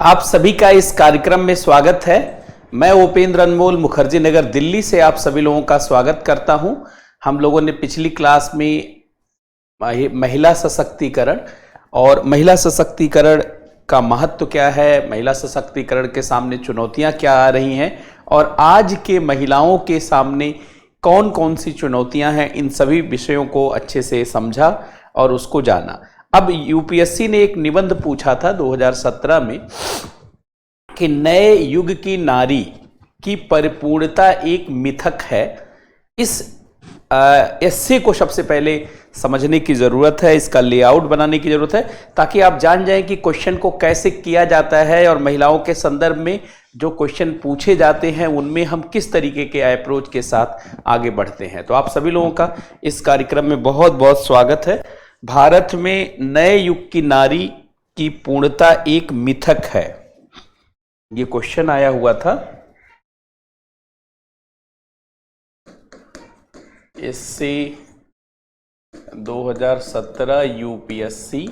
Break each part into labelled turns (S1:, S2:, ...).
S1: आप सभी का इस कार्यक्रम में स्वागत है। मैं उपेंद्र अनमोल मुखर्जी नगर दिल्ली से आप सभी लोगों का स्वागत करता हूं। हम लोगों ने पिछली क्लास में महिला सशक्तिकरण और महिला सशक्तिकरण का महत्व क्या है, महिला सशक्तिकरण के सामने चुनौतियां क्या आ रही हैं और आज के महिलाओं के सामने कौन कौन सी चुनौतियां हैं, इन सभी विषयों को अच्छे से समझा और उसको जाना। अब यूपीएससी ने एक निबंध पूछा था 2017 में कि नए युग की नारी की परिपूर्णता एक मिथक है। इस एस्से को सबसे पहले समझने की ज़रूरत है, इसका लेआउट बनाने की ज़रूरत है ताकि आप जान जाएं कि क्वेश्चन को कैसे किया जाता है और महिलाओं के संदर्भ में जो क्वेश्चन पूछे जाते हैं उनमें हम किस तरीके के अप्रोच के साथ आगे बढ़ते हैं। तो आप सभी लोगों का इस कार्यक्रम में बहुत बहुत स्वागत है। भारत में नए युग की नारी की पूर्णता एक मिथक है, ये क्वेश्चन आया हुआ था। इससे 2017 यूपीएससी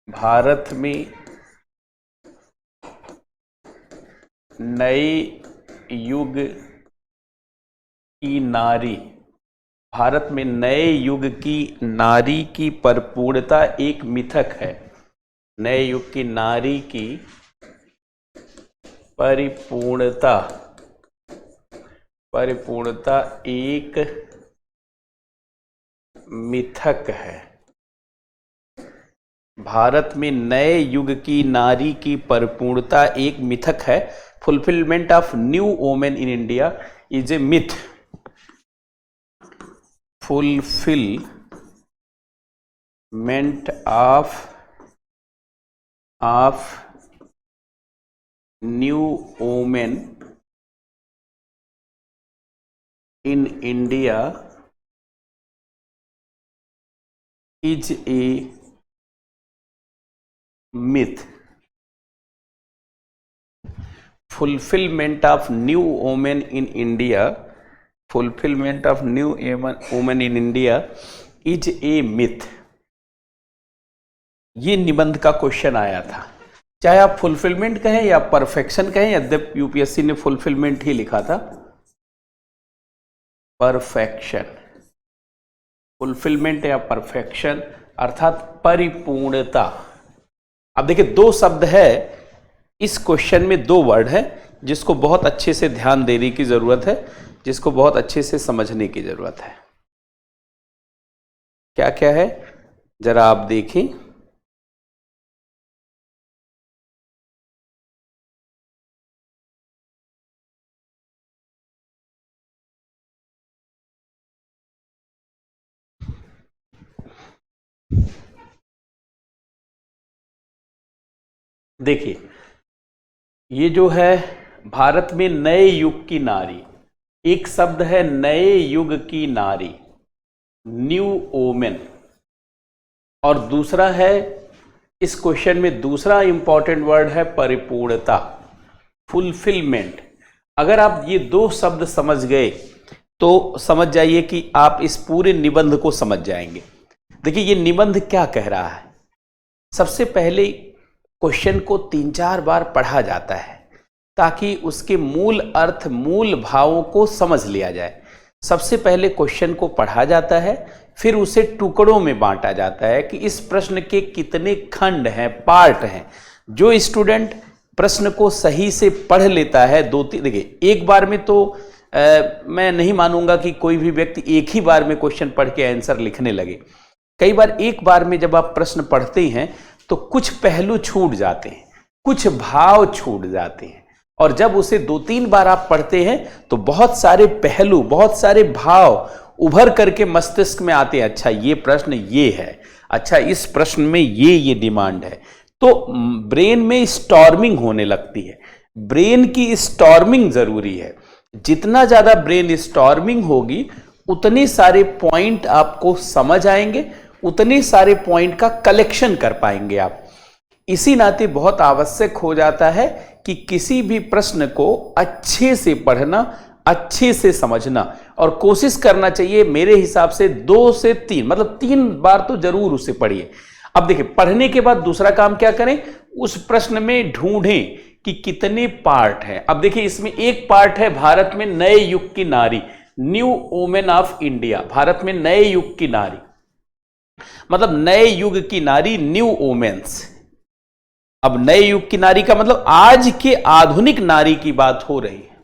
S1: भारत में नए युग की नारी, भारत में नए युग की नारी की परिपूर्णता एक मिथक है। नए युग की नारी की परिपूर्णता एक मिथक है। भारत में नए युग की नारी की परिपूर्णता एक मिथक है। Fulfilment of new women in India is a myth. fulfillment of new women in India is a myth. Fulfillment of new women in India, fulfillment of new women in India is a myth। ये निबंध का question आया था। चाहे आप fulfilment कहें या perfection कहें, यद्यपि यूपीएससी ने फुलफिलमेंट ही लिखा था, परफेक्शन, फुलफिलमेंट या परफेक्शन अर्थात परिपूर्णता। अब देखिए दो शब्द है इस क्वेश्चन में, दो वर्ड है जिसको बहुत अच्छे से ध्यान देने की जरूरत है, जिसको बहुत अच्छे से समझने की जरूरत है। क्या क्या है जरा आप देखें। देखिए ये जो है भारत में नए युग की नारी, एक शब्द है नए युग की नारी, न्यू वुमेन, और दूसरा है इस क्वेश्चन में दूसरा इंपॉर्टेंट वर्ड है परिपूर्णता, फुलफिलमेंट। अगर आप ये दो शब्द समझ गए तो समझ जाइए कि आप इस पूरे निबंध को समझ जाएंगे। देखिए ये निबंध क्या कह रहा है। सबसे पहले क्वेश्चन को 3-4 बार पढ़ा जाता है ताकि उसके मूल अर्थ, मूल भावों को समझ लिया जाए। सबसे पहले क्वेश्चन को पढ़ा जाता है, फिर उसे टुकड़ों में बांटा जाता है कि इस प्रश्न के कितने खंड हैं, पार्ट हैं। जो स्टूडेंट प्रश्न को सही से पढ़ लेता है, देखिए एक बार में तो मैं नहीं मानूंगा कि कोई भी व्यक्ति एक ही बार में क्वेश्चन पढ़ के आंसर लिखने लगे। कई बार एक बार में जब आप प्रश्न पढ़ते हैं तो कुछ पहलू छूट जाते हैं, कुछ भाव छूट जाते हैं, और जब उसे 2-3 बार आप पढ़ते हैं तो बहुत सारे पहलू, बहुत सारे भाव उभर करके मस्तिष्क में आते हैं। अच्छा ये प्रश्न ये है, अच्छा इस प्रश्न में ये डिमांड है, तो ब्रेन में स्टॉर्मिंग होने लगती है। ब्रेन की स्टॉर्मिंग जरूरी है। जितना ज्यादा ब्रेन स्टॉर्मिंग होगी उतने सारे पॉइंट आपको समझ आएंगे, उतने सारे पॉइंट का कलेक्शन कर पाएंगे आप। इसी नाते बहुत आवश्यक हो जाता है कि किसी भी प्रश्न को अच्छे से पढ़ना, अच्छे से समझना, और कोशिश करना चाहिए मेरे हिसाब से 2 से 3, मतलब 3 बार तो जरूर उसे पढ़िए। अब देखिए, पढ़ने के बाद दूसरा काम क्या करें, उस प्रश्न में ढूंढें कि कितने पार्ट हैं। अब देखिए, इसमें एक पार्ट है भारत में नए युग की नारी, new women of India. Bharat में नए युग की नारी मतलब नए युग की नारी, न्यू वुमेन्स। अब नए युग की नारी का मतलब आज के आधुनिक नारी की बात हो रही है,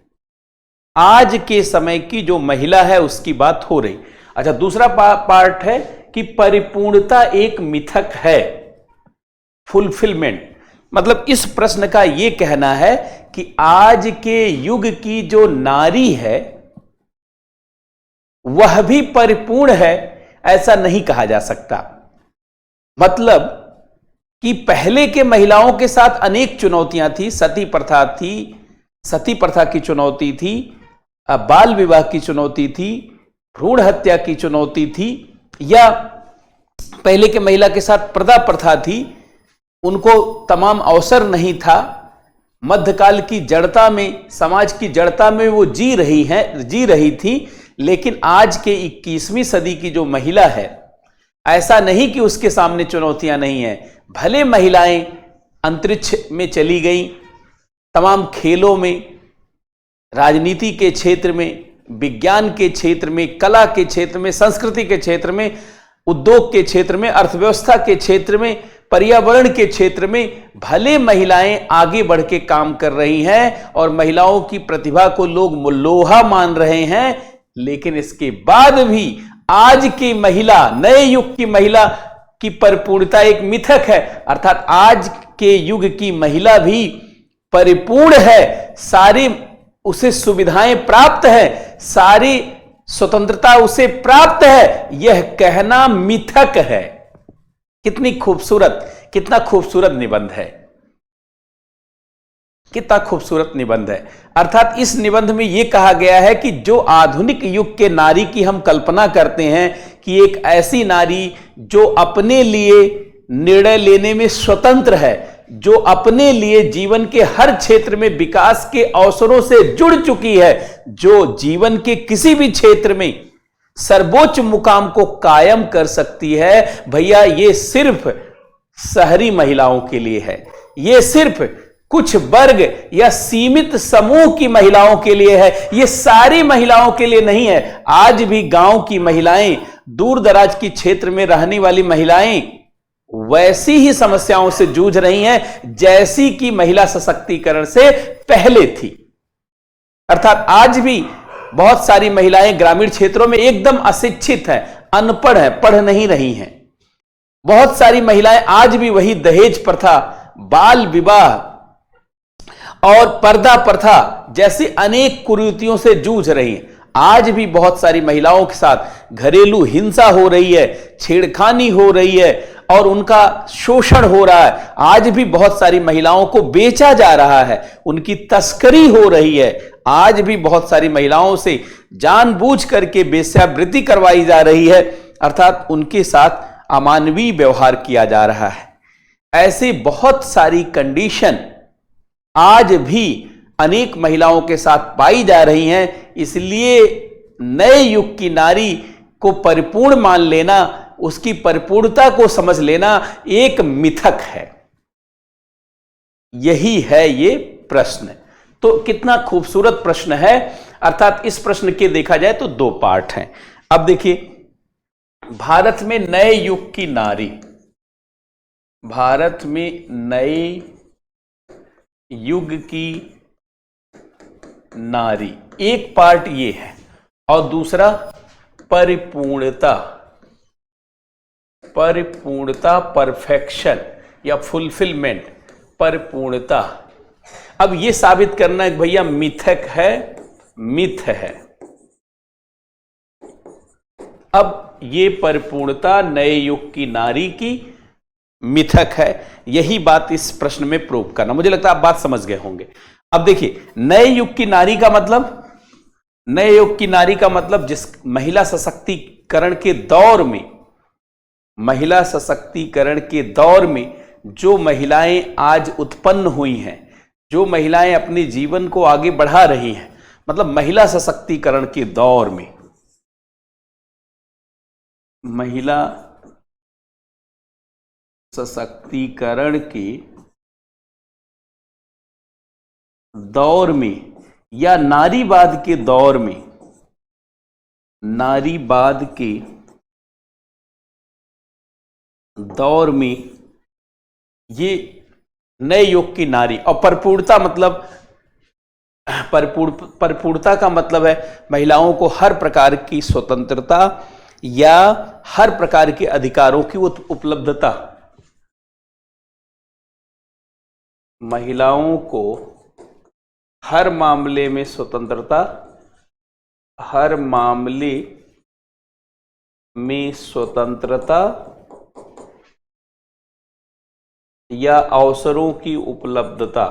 S1: आज के समय की जो महिला है उसकी बात हो रही। अच्छा, दूसरा पार्ट है कि परिपूर्णता एक मिथक है, फुलफिलमेंट। मतलब इस प्रश्न का यह कहना है कि आज के युग की जो नारी है वह भी परिपूर्ण है, ऐसा नहीं कहा जा सकता। मतलब कि पहले के महिलाओं के साथ अनेक चुनौतियां थी, सती प्रथा थी, सती प्रथा की चुनौती थी, बाल विवाह की चुनौती थी, भ्रूण हत्या की चुनौती थी, या पहले के महिला के साथ पर्दा प्रथा थी, उनको तमाम अवसर नहीं था, मध्यकाल की जड़ता में, समाज की जड़ता में वो जी रही थी। लेकिन आज के 21वीं सदी की जो महिला है, ऐसा नहीं कि उसके सामने चुनौतियां नहीं है। भले महिलाएं अंतरिक्ष में चली गई, तमाम खेलों में, राजनीति के क्षेत्र में, विज्ञान के क्षेत्र में, कला के क्षेत्र में, संस्कृति के क्षेत्र में, उद्योग के क्षेत्र में, अर्थव्यवस्था के क्षेत्र में, पर्यावरण के क्षेत्र में भले महिलाएं आगे बढ़ के काम कर रही हैं और महिलाओं की प्रतिभा को लोग लोहा मान रहे हैं, लेकिन इसके बाद भी आज की महिला, नए युग की महिला की परिपूर्णता एक मिथक है। अर्थात आज के युग की महिला भी परिपूर्ण है, सारी उसे सुविधाएं प्राप्त है, सारी स्वतंत्रता उसे प्राप्त है, यह कहना मिथक है। कितनी खूबसूरत, कितना खूबसूरत निबंध है, कितना खूबसूरत निबंध है। अर्थात इस निबंध में यह कहा गया है कि जो आधुनिक युग के नारी की हम कल्पना करते हैं कि एक ऐसी नारी जो अपने लिए निर्णय लेने में स्वतंत्र है, जो अपने लिए जीवन के हर क्षेत्र में विकास के अवसरों से जुड़ चुकी है, जो जीवन के किसी भी क्षेत्र में सर्वोच्च मुकाम को कायम कर सकती है, भैया ये सिर्फ शहरी महिलाओं के लिए है, ये सिर्फ कुछ वर्ग या सीमित समूह की महिलाओं के लिए है, ये सारी महिलाओं के लिए नहीं है। आज भी गांव की महिलाएं, दूर दराज की क्षेत्र में रहने वाली महिलाएं वैसी ही समस्याओं से जूझ रही हैं जैसी कि महिला सशक्तिकरण से पहले थी। अर्थात आज भी बहुत सारी महिलाएं ग्रामीण क्षेत्रों में एकदम अशिक्षित हैं, अनपढ़ हैं, पढ़ नहीं रही हैं। बहुत सारी महिलाएं आज भी वही दहेज प्रथा, बाल विवाह और पर्दा प्रथा जैसी अनेक कुरीतियों से जूझ रही हैं। आज भी बहुत सारी महिलाओं के साथ घरेलू हिंसा हो रही है, छेड़खानी हो रही है और उनका शोषण हो रहा है। आज भी बहुत सारी महिलाओं को बेचा जा रहा है, उनकी तस्करी हो रही है। आज भी बहुत सारी महिलाओं से जानबूझ करके वेश्यावृत्ति करवाई जा रही है, अर्थात उनके साथ अमानवीय व्यवहार किया जा रहा है। ऐसी बहुत सारी कंडीशन आज भी अनेक महिलाओं के साथ पाई जा रही हैं। इसलिए नए युग की नारी को परिपूर्ण मान लेना, उसकी परिपूर्णता को समझ लेना एक मिथक है। यही है ये प्रश्न। तो कितना खूबसूरत प्रश्न है। अर्थात इस प्रश्न के देखा जाए तो दो पार्ट हैं। अब देखिए, भारत में नए युग की नारी, भारत में नए युग की नारी, एक पार्ट ये है और दूसरा परिपूर्णता, परिपूर्णता, परफेक्शन या फुलफिलमेंट, परिपूर्णता। अब ये साबित करना है भैया मिथक है, मिथ है। अब ये परिपूर्णता नए युग की नारी की मिथक है, यही बात इस प्रश्न में प्रूव करना। मुझे लगता है आप बात समझ गए होंगे। अब देखिए, नए युग की नारी का मतलब, नए युग की नारी का मतलब जिस महिला सशक्तिकरण के दौर में, महिला सशक्तिकरण के दौर में जो महिलाएं आज उत्पन्न हुई हैं, जो महिलाएं अपने जीवन को आगे बढ़ा रही हैं, मतलब महिला सशक्तिकरण के दौर में, महिला सशक्तिकरण के दौर में या नारीवाद के दौर में, नारीवाद के दौर में ये नए युग की नारी, और परिपूर्णता मतलब परिपूर्णता का मतलब है महिलाओं को हर प्रकार की स्वतंत्रता या हर प्रकार के अधिकारों की उपलब्धता, महिलाओं को हर मामले में स्वतंत्रता, हर मामले में स्वतंत्रता या अवसरों की उपलब्धता,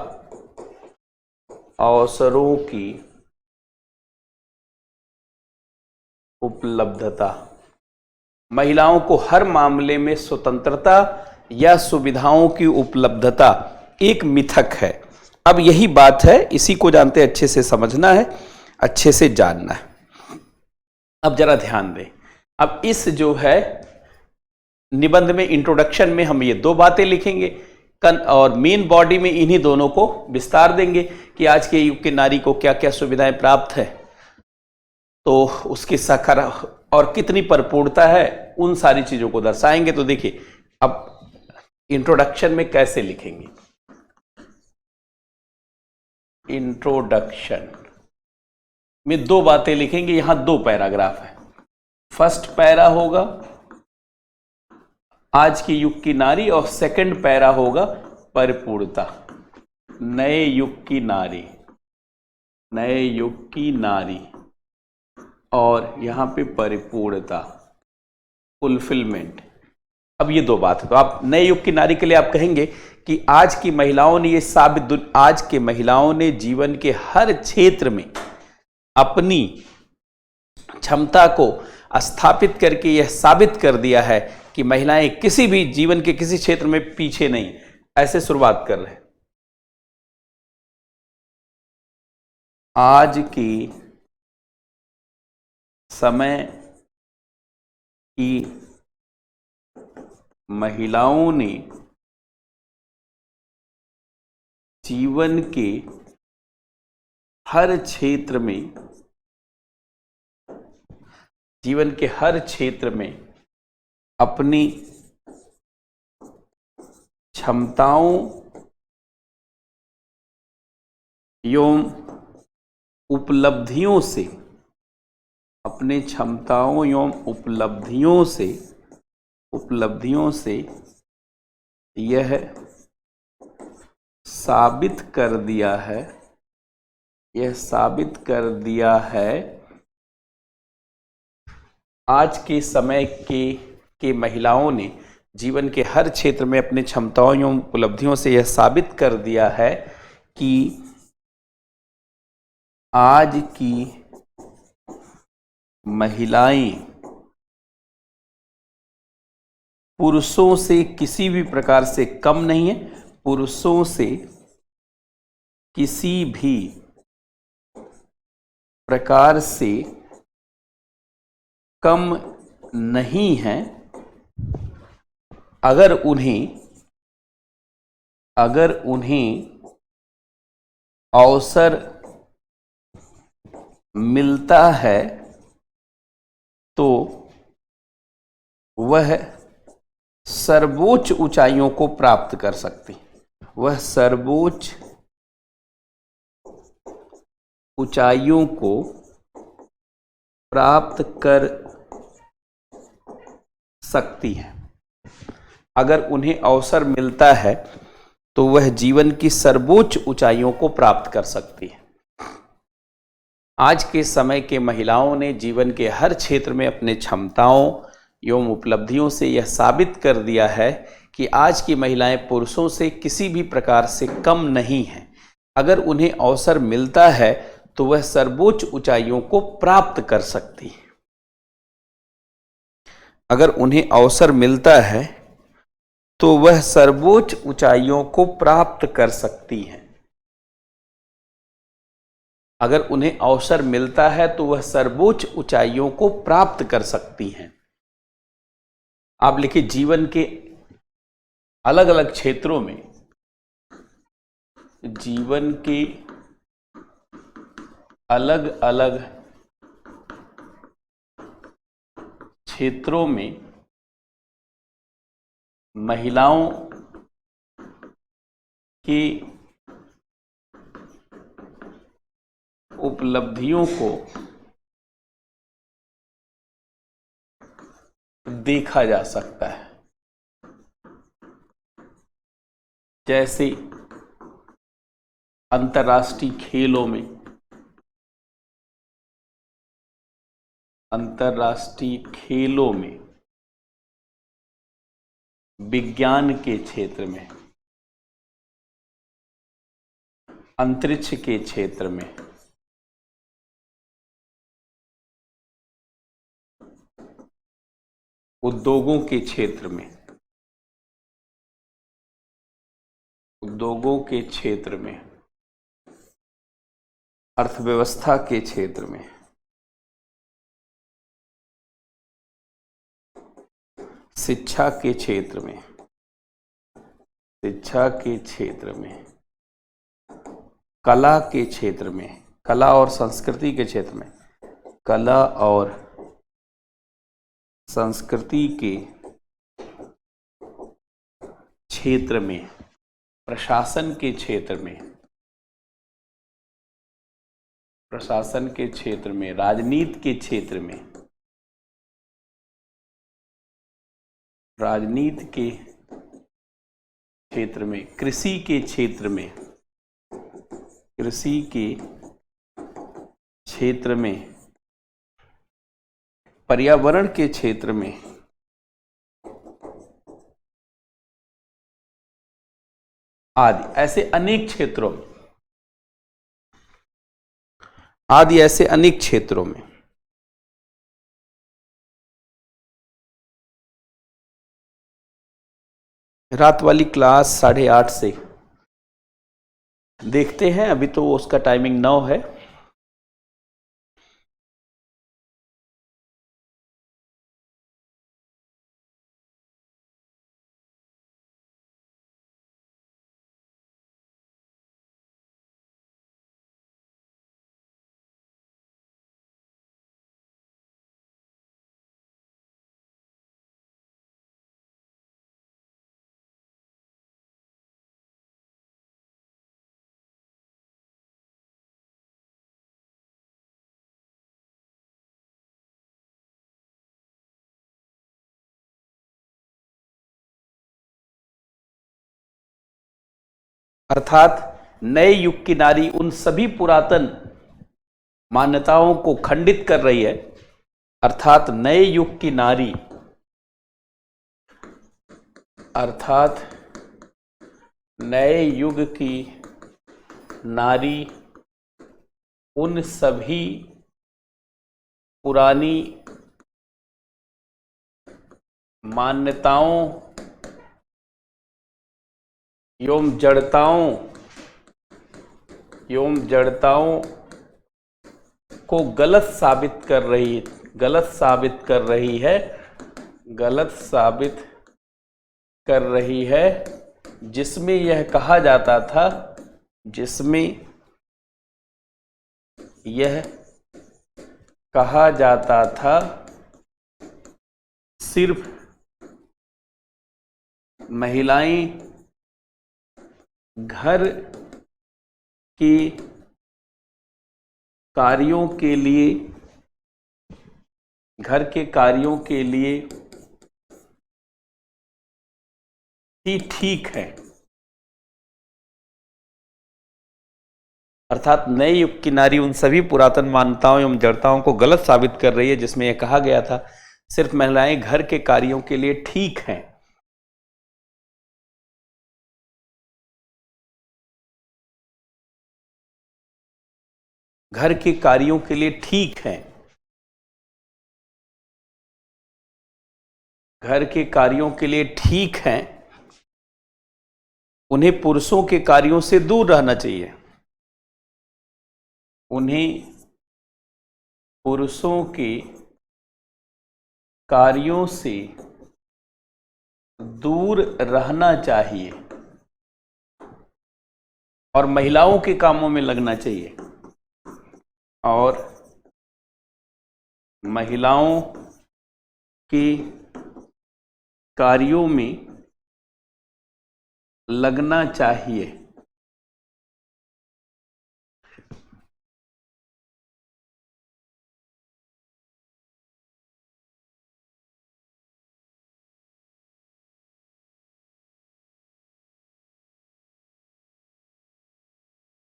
S1: अवसरों की उपलब्धता, महिलाओं को हर मामले में स्वतंत्रता या सुविधाओं की उपलब्धता एक मिथक है। अब यही बात है, इसी को जानते अच्छे से समझना है, अच्छे से जानना है। अब जरा ध्यान दें, अब इस जो है निबंध में इंट्रोडक्शन में हम ये दो बातें लिखेंगे और मेन बॉडी में इन्हीं दोनों को विस्तार देंगे कि आज के युग के नारी को क्या क्या सुविधाएं प्राप्त है, तो उसकी सकार और कितनी परिपूर्णता है, उन सारी चीजों को दर्शाएंगे। तो देखिए अब इंट्रोडक्शन में कैसे लिखेंगे। इंट्रोडक्शन में दो बातें लिखेंगे, यहां दो पैराग्राफ है। फर्स्ट पैरा होगा आज के युग की नारी और सेकंड पैरा होगा परिपूर्णता, नए युग की नारी, नए युग की नारी, और यहां पे परिपूर्णता, फुलफिलमेंट। अब ये दो बात है। तो आप नए युग की नारी के लिए आप कहेंगे कि आज की महिलाओं ने ये साबित, आज के महिलाओं ने जीवन के हर क्षेत्र में अपनी क्षमता को स्थापित करके यह साबित कर दिया है कि महिलाएं किसी भी जीवन के किसी क्षेत्र में पीछे नहीं। ऐसे शुरुआत कर रहे हैं। आज की समय की महिलाओं ने जीवन के हर क्षेत्र में, जीवन के हर क्षेत्र में अपनी क्षमताओं एवं उपलब्धियों से, अपने क्षमताओं एवं उपलब्धियों से यह साबित कर दिया है, यह साबित कर दिया है आज के समय के महिलाओं ने जीवन के हर क्षेत्र में अपने क्षमताओं एवं उपलब्धियों से यह साबित कर दिया है कि आज की महिलाएं पुरुषों से किसी भी प्रकार से कम नहीं है, पुरुषों से किसी भी प्रकार से कम नहीं है अगर उन्हें अवसर मिलता है तो वह सर्वोच्च ऊंचाइयों को प्राप्त कर सकती, वह सर्वोच्च ऊंचाइयों को प्राप्त कर सकती है। अगर उन्हें अवसर मिलता है तो वह जीवन की सर्वोच्च ऊंचाइयों को प्राप्त कर सकती है। आज के समय के महिलाओं ने जीवन के हर क्षेत्र में अपने क्षमताओं एवं उपलब्धियों से यह साबित कर दिया है कि आज की महिलाएं पुरुषों से किसी भी प्रकार से कम नहीं हैं। अगर उन्हें अवसर मिलता है तो वह सर्वोच्च ऊंचाइयों को प्राप्त कर सकती है। अगर उन्हें अवसर मिलता है तो वह सर्वोच्च ऊंचाइयों को प्राप्त कर सकती हैं। अगर उन्हें अवसर मिलता है तो वह सर्वोच्च ऊंचाइयों को प्राप्त कर सकती हैं। आप लिखिए जीवन के अलग अलग क्षेत्रों में, जीवन के अलग अलग क्षेत्रों में महिलाओं की उपलब्धियों को देखा जा सकता है। जैसे अंतर्राष्ट्रीय खेलों में, विज्ञान के क्षेत्र में, अंतरिक्ष के क्षेत्र में, उद्योगों के क्षेत्र में, अर्थव्यवस्था के क्षेत्र में, शिक्षा के क्षेत्र में, कला के क्षेत्र में, कला और संस्कृति के क्षेत्र में, कला और संस्कृति के क्षेत्र में, प्रशासन के क्षेत्र में, राजनीति के क्षेत्र में, कृषि के क्षेत्र में, पर्यावरण के क्षेत्र में, आदि ऐसे अनेक क्षेत्रों में रात वाली क्लास 8:30 से देखते हैं। अभी तो उसका टाइमिंग 9 है। अर्थात नए युग की नारी उन सभी पुरातन मान्यताओं को खंडित कर रही है। अर्थात नए युग की नारी उन सभी पुरानी मान्यताओं एवं जड़ताओं को गलत साबित कर रही है, जिसमें यह कहा जाता था सिर्फ महिलाएं घर के कार्यों के लिए ही ठीक है। अर्थात नए युग की नारी उन सभी पुरातन मान्यताओं एवं जड़ताओं को गलत साबित कर रही है, जिसमें यह कहा गया था सिर्फ महिलाएं घर के कार्यों के लिए ठीक हैं। घर के कार्यों के लिए ठीक हैं, उन्हें पुरुषों के कार्यों से दूर रहना चाहिए। उन्हें पुरुषों के कार्यों से दूर रहना चाहिए और महिलाओं के कामों में लगना चाहिए, और महिलाओं के कार्यों में लगना चाहिए।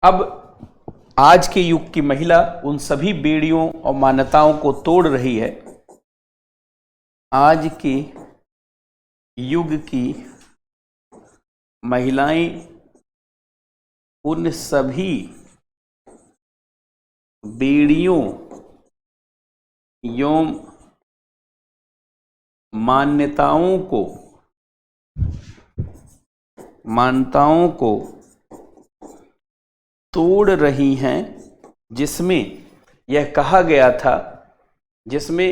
S1: अब आज के युग की महिला उन सभी बेड़ियों और मान्यताओं को तोड़ रही है। आज के युग की महिलाएं उन सभी बेड़ियों एवं मान्यताओं को तोड़ रही हैं, जिसमें यह कहा गया था, जिसमें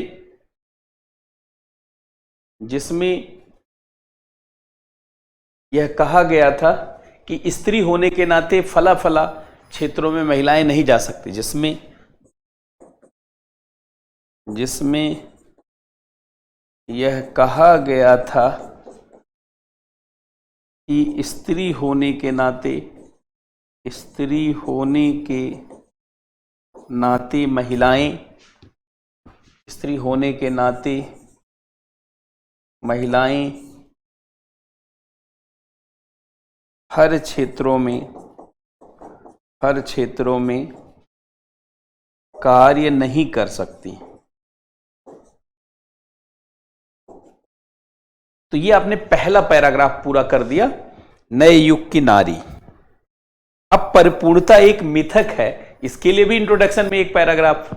S1: यह कहा गया था कि स्त्री होने के नाते फला फला क्षेत्रों में महिलाएं नहीं जा सकती, जिसमें यह कहा गया था कि स्त्री होने के नाते महिलाएं हर क्षेत्रों में कार्य नहीं कर सकती। तो ये आपने पहला पैराग्राफ पूरा कर दिया, नए युग की नारी। अब परिपूर्णता एक मिथक है, इसके लिए भी इंट्रोडक्शन में एक पैराग्राफ,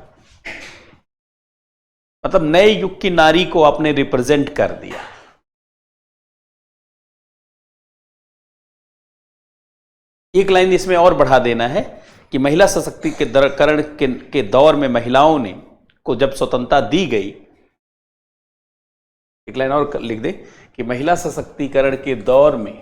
S1: मतलब नए युग की नारी को आपने रिप्रेजेंट कर दिया। एक लाइन इसमें और बढ़ा देना है कि महिला सशक्तिकरण के दौर में महिलाओं ने को जब स्वतंत्रता दी गई, एक लाइन और लिख दे कि महिला सशक्तिकरण के दौर में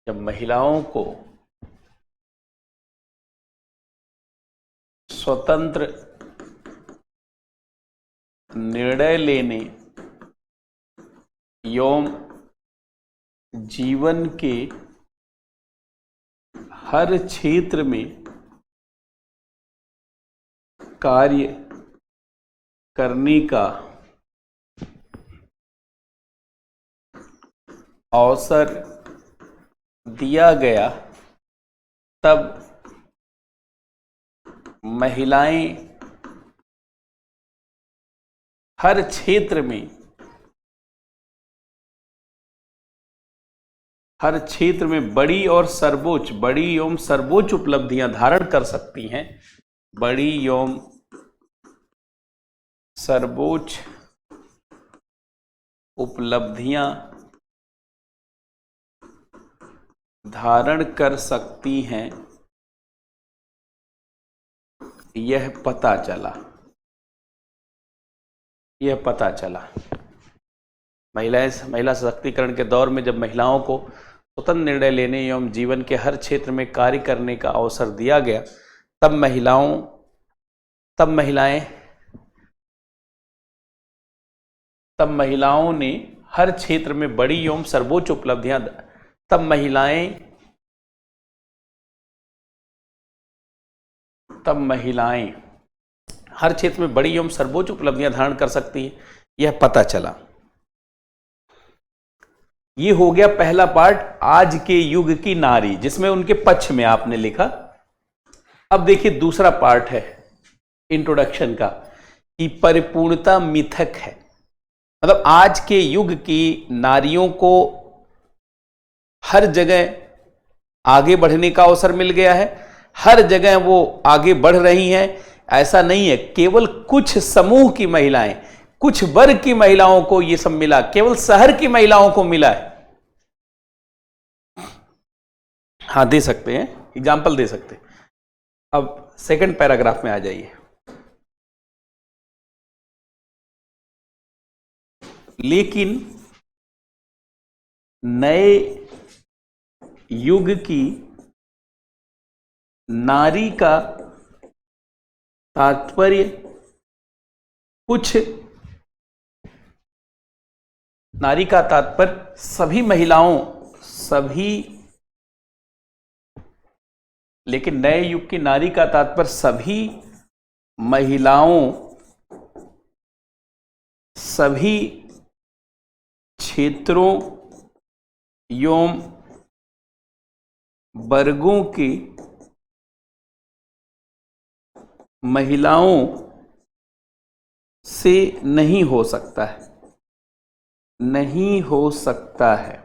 S1: जब महिलाओं को स्वतंत्र निर्णय लेने एवं जीवन के हर क्षेत्र में कार्य करने का अवसर दिया गया, तब महिलाएं हर क्षेत्र में बड़ी एवं सर्वोच्च उपलब्धियां धारण कर सकती हैं, बड़ी एवं सर्वोच्च उपलब्धियां धारण कर सकती हैं, यह पता चला। महिला सशक्तिकरण के दौर में जब महिलाओं को स्वतंत्र निर्णय लेने एवं जीवन के हर क्षेत्र में कार्य करने का अवसर दिया गया, तब महिलाओं ने हर क्षेत्र में बड़ी एवं सर्वोच्च उपलब्धियां हर क्षेत्र में बड़ी एवं सर्वोच्च उपलब्धियां धारण कर सकती है, यह पता चला। ये हो गया पहला पार्ट, आज के युग की नारी, जिसमें उनके पक्ष में आपने लिखा। अब देखिए दूसरा पार्ट है इंट्रोडक्शन का, कि परिपूर्णता मिथक है। मतलब आज के युग की नारियों को हर जगह आगे बढ़ने का अवसर मिल गया है, हर जगह वो आगे बढ़ रही हैं। ऐसा नहीं है केवल कुछ समूह की महिलाएं, कुछ वर्ग की महिलाओं को यह सब मिला, केवल शहर की महिलाओं को मिला है। हाँ दे सकते हैं, एग्जाम्पल दे सकते हैं। अब सेकंड पैराग्राफ में आ जाइए। लेकिन नए युग की नारी का तात्पर्य कुछ, नारी का तात्पर्य सभी महिलाओं, लेकिन नए युग की नारी का तात्पर्य सभी महिलाओं, सभी क्षेत्रों एवं वर्गों की महिलाओं से नहीं हो सकता है, नहीं हो सकता है।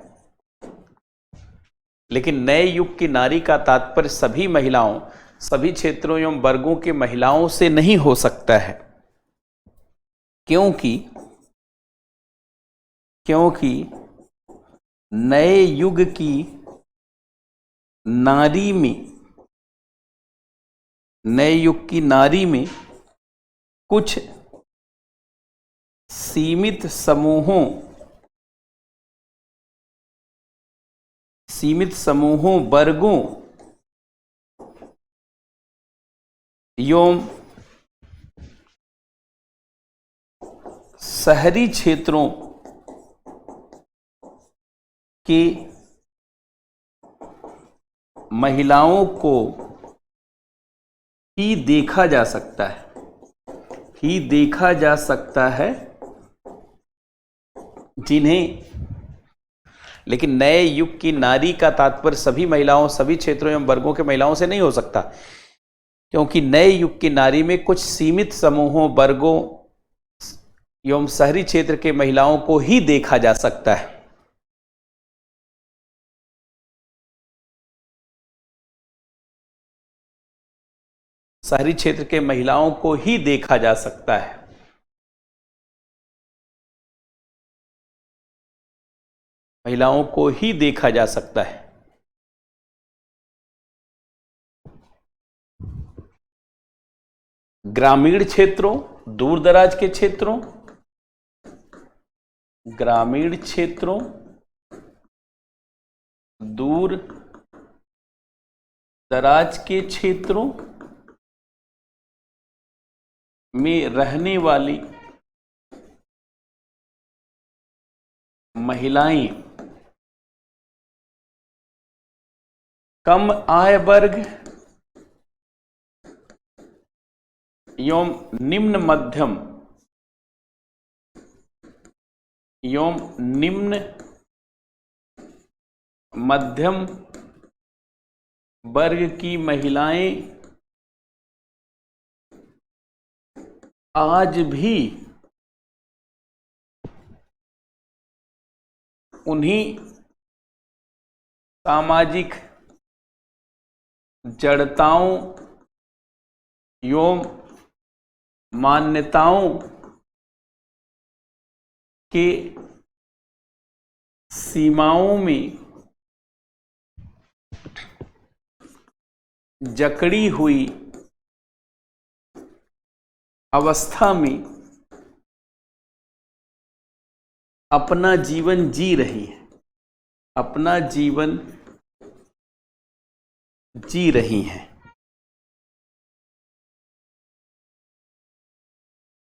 S1: लेकिन नए युग की नारी का तात्पर्य सभी महिलाओं, सभी क्षेत्रों एवं वर्गों के महिलाओं से नहीं हो सकता है, क्योंकि नए युग की नारी में, नए युग की नारी में कुछ सीमित समूहों वर्गों एवं शहरी क्षेत्रों की महिलाओं को ही देखा जा सकता है, जिन्हें, लेकिन नए युग की नारी का तात्पर्य सभी महिलाओं, सभी क्षेत्रों एवं वर्गों के महिलाओं से नहीं हो सकता, क्योंकि नए युग की नारी में कुछ सीमित समूहों वर्गों एवं शहरी क्षेत्र के महिलाओं को ही देखा जा सकता है। शहरी क्षेत्र के महिलाओं को ही देखा जा सकता है। महिलाओं को ही देखा जा सकता है। ग्रामीण क्षेत्रों, दूर दराज के क्षेत्रों, ग्रामीण क्षेत्रों, दूर दराज के क्षेत्रों में रहने वाली महिलाएं कम आय वर्ग एवं निम्न मध्यम वर्ग की महिलाएं आज भी उन्हीं सामाजिक जड़ताओं एवं मान्यताओं के सीमाओं में जकड़ी हुई अवस्था में अपना जीवन जी रही है, अपना जीवन जी रही हैं।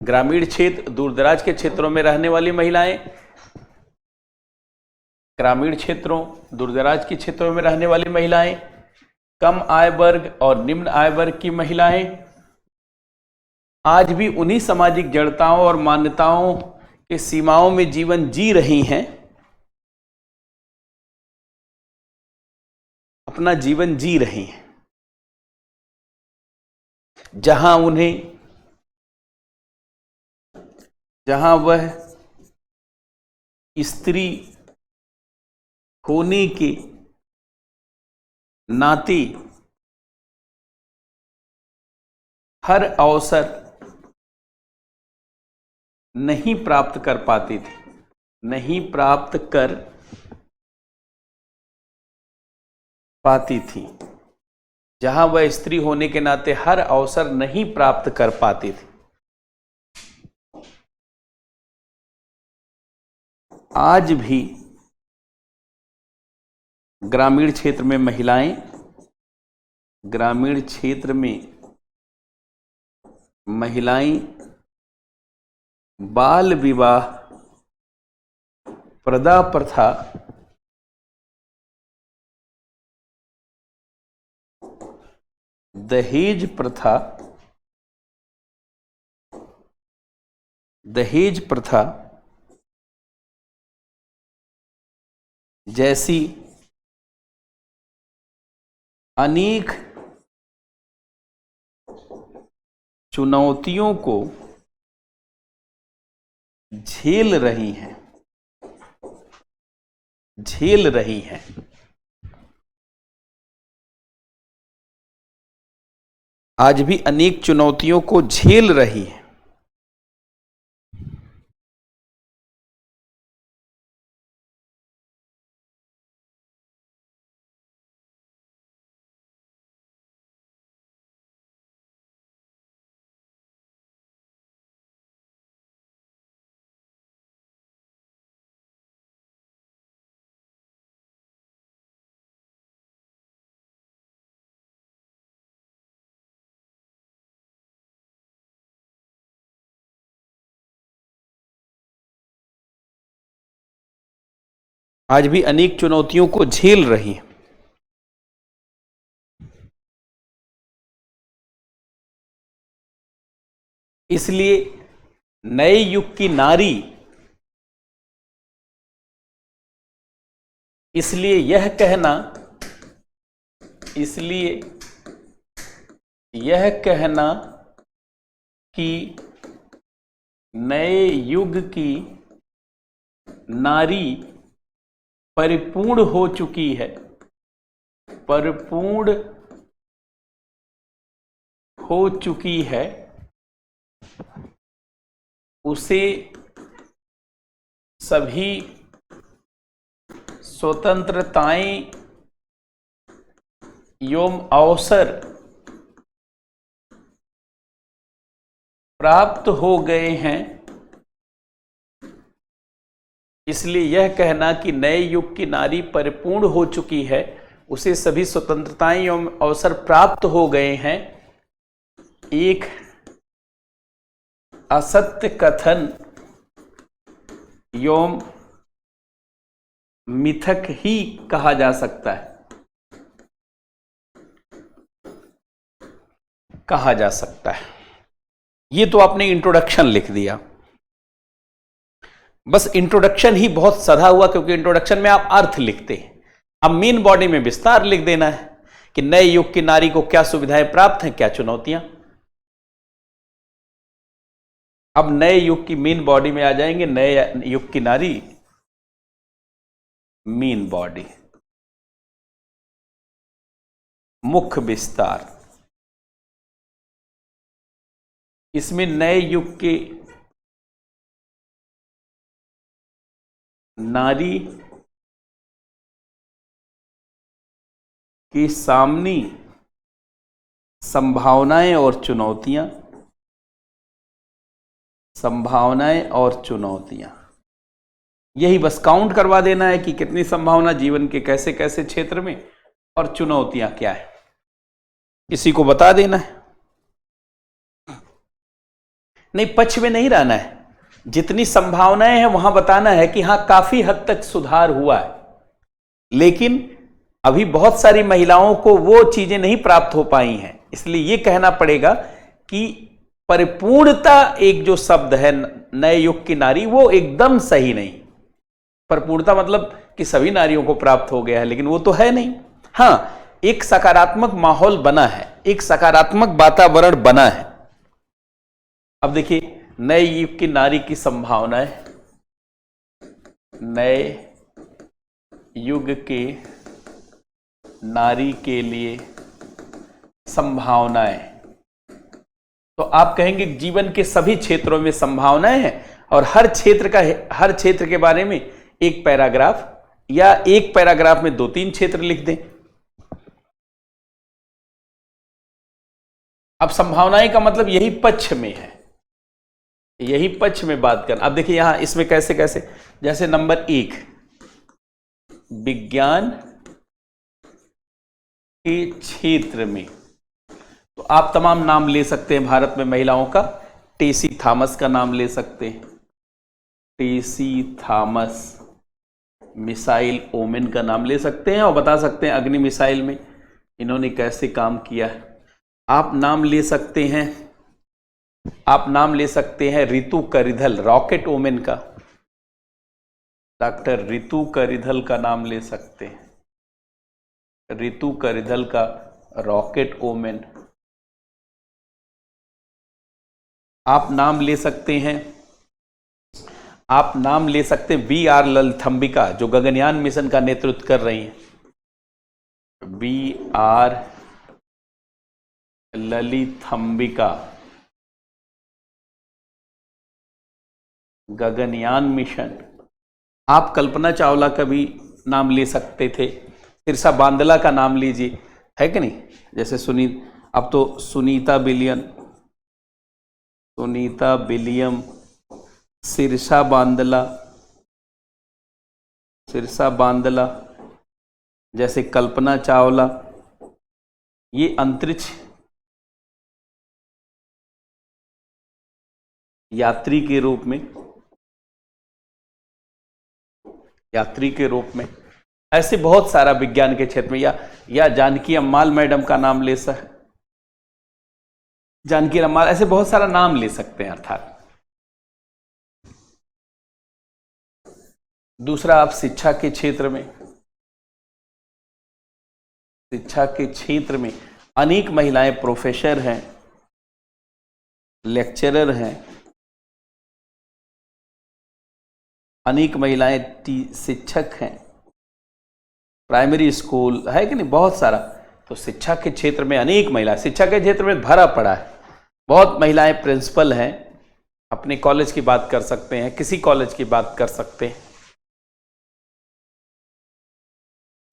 S1: ग्रामीण क्षेत्र, दूरदराज के क्षेत्रों में रहने वाली महिलाएं, ग्रामीण क्षेत्रों, दूरदराज के क्षेत्रों में रहने वाली महिलाएं, कम आय वर्ग और निम्न आय वर्ग की महिलाएं आज भी उन्हीं सामाजिक जड़ताओं और मान्यताओं के सीमाओं में जीवन जी रही हैं, अपना जीवन जी रही हैं, जहां वह स्त्री होने के नाते हर अवसर नहीं प्राप्त कर पाती थी, नहीं प्राप्त कर पाती थी, जहां वह स्त्री होने के नाते हर अवसर नहीं प्राप्त कर पाती थी। आज भी ग्रामीण क्षेत्र में महिलाएं, ग्रामीण क्षेत्र में महिलाएं बाल विवाह, प्रदा प्रथा, दहेज प्रथा, दहेज प्रथा जैसी अनेक चुनौतियों को झेल रही हैं, झेल रही हैं। आज भी अनेक चुनौतियों को झेल रही हैं। आज भी अनेक चुनौतियों को झेल रही हैं। इसलिए नए युग की नारी, इसलिए यह कहना, इसलिए यह कहना कि नए युग की नारी परिपूर्ण हो चुकी है, परिपूर्ण हो चुकी है, उसे सभी स्वतंत्रताएं एवं अवसर प्राप्त हो गए हैं। इसलिए यह कहना कि नए युग की नारी परिपूर्ण हो चुकी है, उसे सभी स्वतंत्रताएं एवं अवसर प्राप्त हो गए हैं, एक असत्य कथन एवं मिथक ही कहा जा सकता है, कहा जा सकता है। ये तो आपने इंट्रोडक्शन लिख दिया, बस इंट्रोडक्शन ही बहुत सधा हुआ, क्योंकि इंट्रोडक्शन में आप अर्थ लिखते हैं। अब मेन बॉडी में विस्तार लिख देना है कि नए युग की नारी को क्या सुविधाएं प्राप्त हैं, क्या चुनौतियां। अब नए युग की मेन बॉडी में आ जाएंगे। नए युग की नारी, मेन बॉडी, मुख्य विस्तार। इसमें नए युग के नारी के सामने संभावनाएं और चुनौतियां, संभावनाएं और चुनौतियां, यही बस काउंट करवा देना है कि कितनी संभावना जीवन के कैसे कैसे क्षेत्र में और चुनौतियां क्या है, इसी को बता देना है। नहीं, पक्ष में नहीं रहना है, जितनी संभावनाएं हैं वहां बताना है कि हां काफी हद तक सुधार हुआ है, लेकिन अभी बहुत सारी महिलाओं को वो चीजें नहीं प्राप्त हो पाई हैं। इसलिए यह कहना पड़ेगा कि परिपूर्णता एक जो शब्द है नए युग की नारी, वो एकदम सही नहीं। परिपूर्णता मतलब कि सभी नारियों को प्राप्त हो गया है, लेकिन वो तो है नहीं। हां, एक सकारात्मक माहौल बना है, एक सकारात्मक वातावरण बना है। अब देखिए, नए युग की नारी की संभावनाएं, नए युग के नारी के लिए संभावनाएं, तो आप कहेंगे जीवन के सभी क्षेत्रों में संभावनाएं हैं। और हर क्षेत्र के बारे में एक पैराग्राफ, या एक पैराग्राफ में 2-3 क्षेत्र लिख दें। अब संभावनाएं का मतलब यही पक्ष में है, यही पक्ष में बात करना। अब देखिए यहां इसमें कैसे कैसे, जैसे नंबर 1, विज्ञान के क्षेत्र में, तो आप तमाम नाम ले सकते हैं भारत में महिलाओं का। टेसी थॉमस का नाम ले सकते हैं, टेसी थॉमस। मिसाइल ओमेन का नाम ले सकते हैं और बता सकते हैं अग्नि मिसाइल में इन्होंने कैसे काम किया है। आप नाम ले सकते हैं, आप नाम ले सकते हैं रितु करिधल, रॉकेट ओमेन का, डॉक्टर रितु करिधल का नाम ले सकते हैं, रितु करिधल का रॉकेट ओमेन। आप नाम ले सकते हैं, आप नाम ले सकते हैं BR ललिथंबिका, जो गगनयान मिशन का नेतृत्व कर रही हैं, BR ललिथंबिका, गगनयान मिशन। आप कल्पना चावला का भी नाम ले सकते थे, सिरसा बांदला का नाम लीजिए, है कि नहीं। जैसे अब तो सुनीता विलियम, सिरसा बांदला, जैसे कल्पना चावला, ये अंतरिक्ष यात्री के रूप में ऐसे बहुत सारा विज्ञान के क्षेत्र में, या जानकी अम्माल मैडम का नाम ले जानकी अम्माल, ऐसे बहुत सारा नाम ले सकते हैं। अर्थात दूसरा, आप शिक्षा के क्षेत्र में अनेक महिलाएं प्रोफेसर हैं, लेक्चरर हैं, अनेक महिलाएं शिक्षक हैं, प्राइमरी स्कूल है कि नहीं, बहुत सारा। तो शिक्षा के क्षेत्र में अनेक महिलाएं, शिक्षा के क्षेत्र में भरा पड़ा है, बहुत महिलाएं प्रिंसिपल हैं। अपने कॉलेज की बात कर सकते हैं, किसी कॉलेज की बात कर सकते हैं।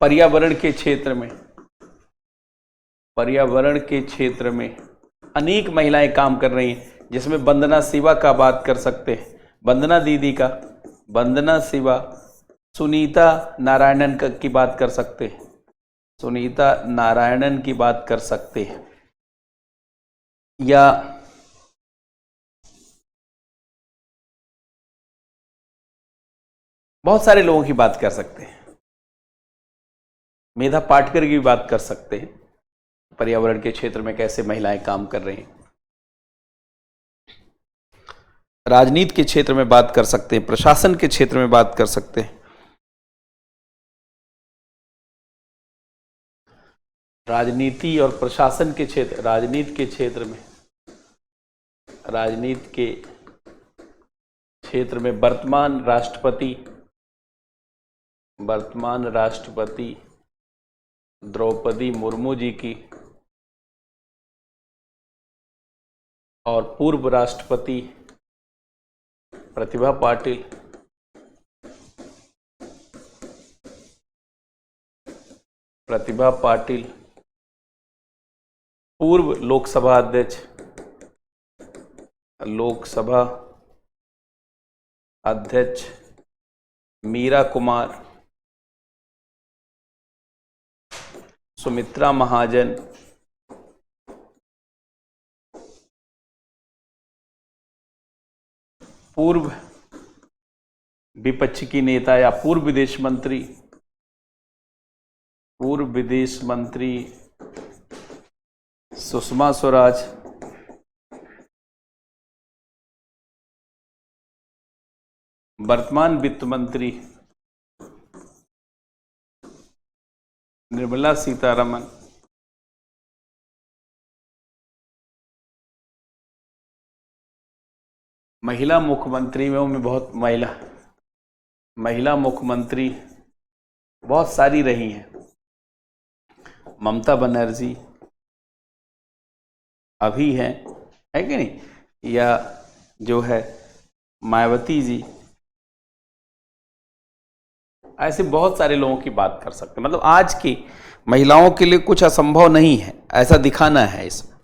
S1: पर्यावरण के क्षेत्र में अनेक महिलाएं काम कर रही हैं, जिसमें वंदना शिवा का बात कर सकते हैं, वंदना दीदी का, वंदना शिवा। सुनीता नारायणन की बात कर सकते हैं, सुनीता नारायणन की बात कर सकते हैं, या बहुत सारे लोगों की बात कर सकते हैं। मेधा पाटकर की भी बात कर सकते हैं, पर्यावरण के क्षेत्र में कैसे महिलाएं काम कर रही हैं। राजनीति के क्षेत्र में बात कर सकते हैं, प्रशासन के क्षेत्र में बात कर सकते हैं। राजनीति और प्रशासन के क्षेत्र, राजनीति के क्षेत्र में वर्तमान राष्ट्रपति द्रौपदी मुर्मू जी की, और पूर्व राष्ट्रपति प्रतिभा पाटिल, पूर्व लोकसभा अध्यक्ष मीरा कुमार, सुमित्रा महाजन, पूर्व विपक्ष की नेता या पूर्व विदेश मंत्री सुषमा स्वराज, वर्तमान वित्त मंत्री निर्मला सीतारमण, महिला मुख्यमंत्री में बहुत महिला मुख्यमंत्री बहुत सारी रही हैं। ममता बनर्जी अभी हैं, है कि नहीं, या जो है मायावती जी, ऐसे बहुत सारे लोगों की बात कर सकते हैं। मतलब आज की महिलाओं के लिए कुछ असंभव नहीं है, ऐसा दिखाना है इसमें।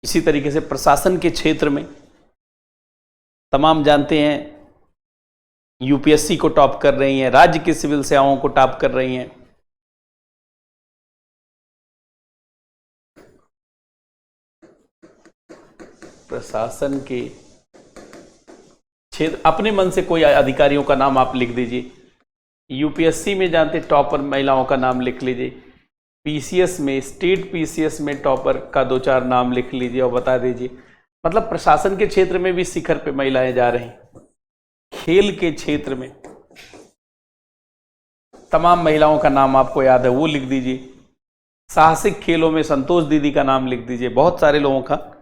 S1: इसी तरीके से प्रशासन के क्षेत्र में तमाम जानते हैं, यूपीएससी को टॉप कर रही हैं, राज्य की सिविल सेवाओं को टॉप कर रही हैं। प्रशासन के क्षेत्र, अपने मन से कोई अधिकारियों का नाम आप लिख दीजिए। यूपीएससी में जानते टॉपर महिलाओं का नाम लिख लीजिए, पीसीएस में, स्टेट पीसीएस में टॉपर का 2-4 नाम लिख लीजिए और बता दीजिए। मतलब प्रशासन के क्षेत्र में भी शिखर पे महिलाएं जा रही। खेल के क्षेत्र में तमाम महिलाओं का नाम आपको याद है, वो लिख दीजिए। साहसिक खेलों में संतोष दीदी का नाम लिख दीजिए, बहुत सारे लोगों का।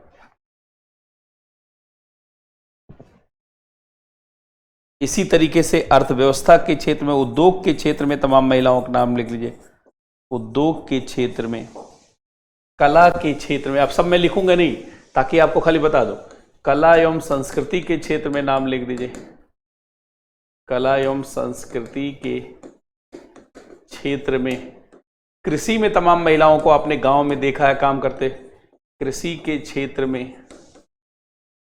S1: इसी तरीके से अर्थव्यवस्था के क्षेत्र में, उद्योग के क्षेत्र में तमाम महिलाओं का नाम लिख लीजिए। उद्योग के क्षेत्र में, कला के क्षेत्र में, अब सब मैं लिखूंगा नहीं ताकि आपको खाली बता दो। कला एवं संस्कृति के क्षेत्र में नाम लिख दीजिए। कला एवं संस्कृति के क्षेत्र में, कृषि में तमाम महिलाओं को आपने गांव में देखा है काम करते, कृषि के क्षेत्र में,